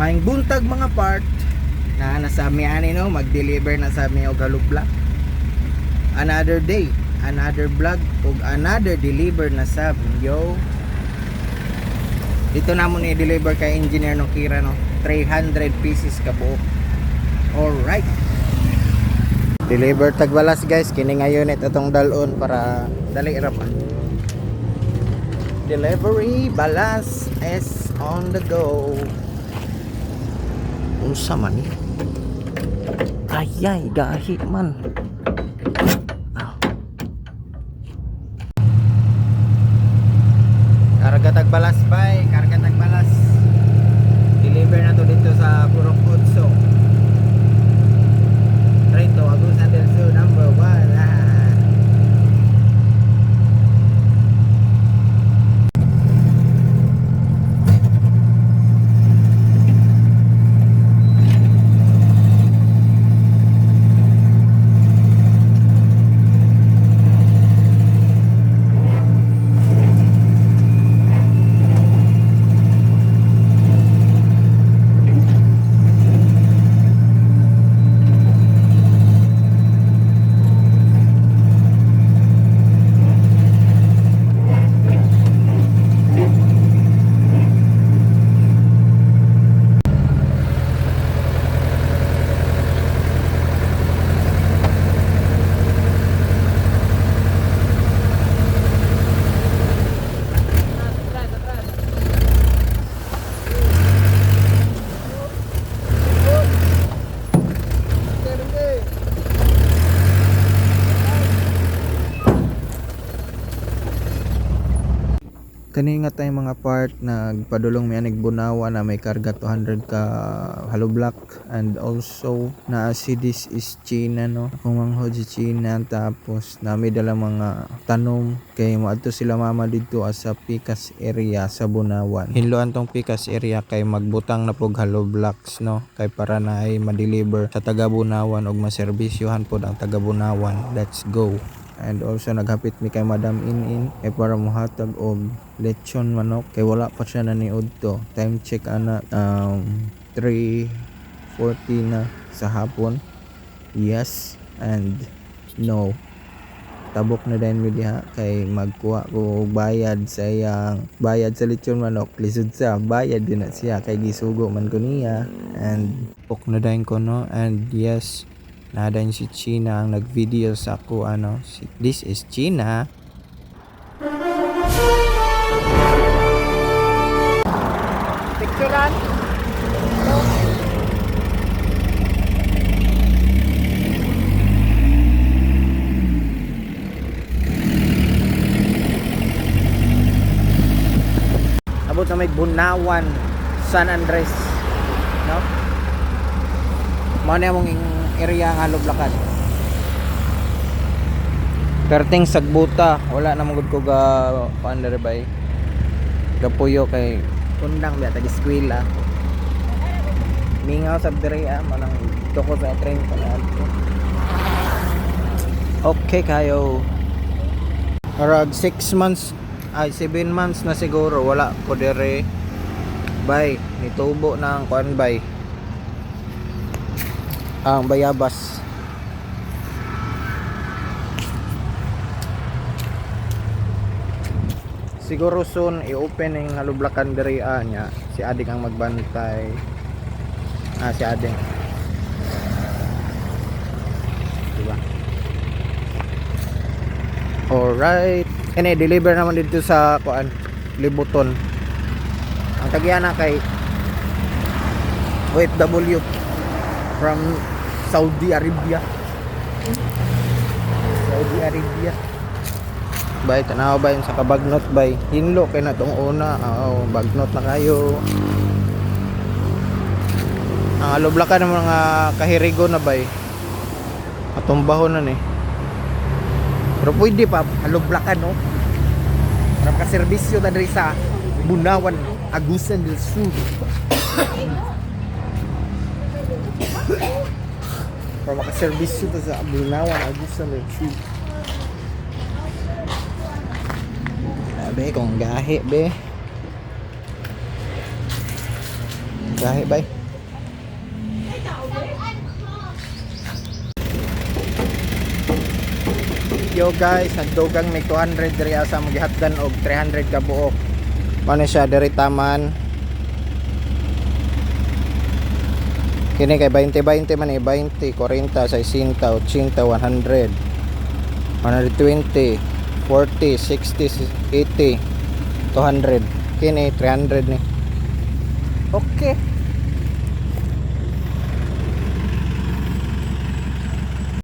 Maing buntag mga part na nasa mi ani no, mag-deliver na sa mi og halubla. Another day, another vlog ug another deliver na sab yo. Dito namon i-deliver kay engineer no Kira no, 300 pieces ka buok. Alright. Deliver tagbalas guys, kini nga unit atong dalon para dali ra pa. Delivery balas is on the go. Unsa man ni? Ayay gahi man. Karga tagbalas bay, karga tagbalas. Deliver na to dito sa Purok Otso. Rito, Agusan del Sur number 1. Kani nga tayong mga part nagpadulong mi anig Bunawa na may karga 200 ka hollow block, and also na si this is China no, kung manghod si China, tapos nami dala mga tanom kay moadto sila mama dito sa Picas area sa Bunawan. Hinloan tong Picas area kay magbutang na pog hollow blocks no, kay para na ay ma-deliver sa taga Bunawan og maserbisyohan pod ang taga Bunawan. Let's go. And also naghapit mi kay Madam Inin para mohatag og lechon manok kay wala pa siya naniud to. Time check ana 3:40 na sa hapon. Yes and no. Tabok na din mi diha kay magkuha ko bayad sa iyang bayad sa lechon manok. Lisod sa bayad din na siya kay gisugo man ko niya, and pok na din ko no. And yes, nadan si China ang nag-video sa ako ano. This is China. Picturean. Abot na may Bunawan, San Andres, no? Mao na mong area nga lublakan. Perting sagbuta, wala na magud ko ga paandar bay. Gapuyo kay kundang biya tag eskwela. Mingaw sa diri manang toko sa train pa na. Okay kayo. Arag 6 months ay 7 months na siguro wala ko dire bay, nitubo na ang kuan bay. Ang bayabas. Siguro soon i-open yung halublakan diri niya. Si Ading ang magbantay. Si Ading. Diba? Alright. And deliver naman dito sa kuan, Libuton. Ang tagiana kay OFW from Saudi Arabia. Bay, tanaw ba yun sa kabagnot bay? Hinlo kay na tong una. Bagnot na kayo. Ang alublakan ng mga kahirigo na bay. Atumbahon na ni. Pero pwede pa alublakan no. Para makaserbisyo ta diri sa Bunawan, Agusan del Sur. Para makaserbisyo ta sa Bunawan, Agusan del Sur. Be kung gahi be. Gahi bay. Yo guys, nagdugang may 200 diri asa magihatdan og 300 ka buok. Mano siya diri taman. Kini kay 20-20 man 20, 40, 60, 80, 100, 120, 40, 60, 80, 200. Kini 300 ni. Okay.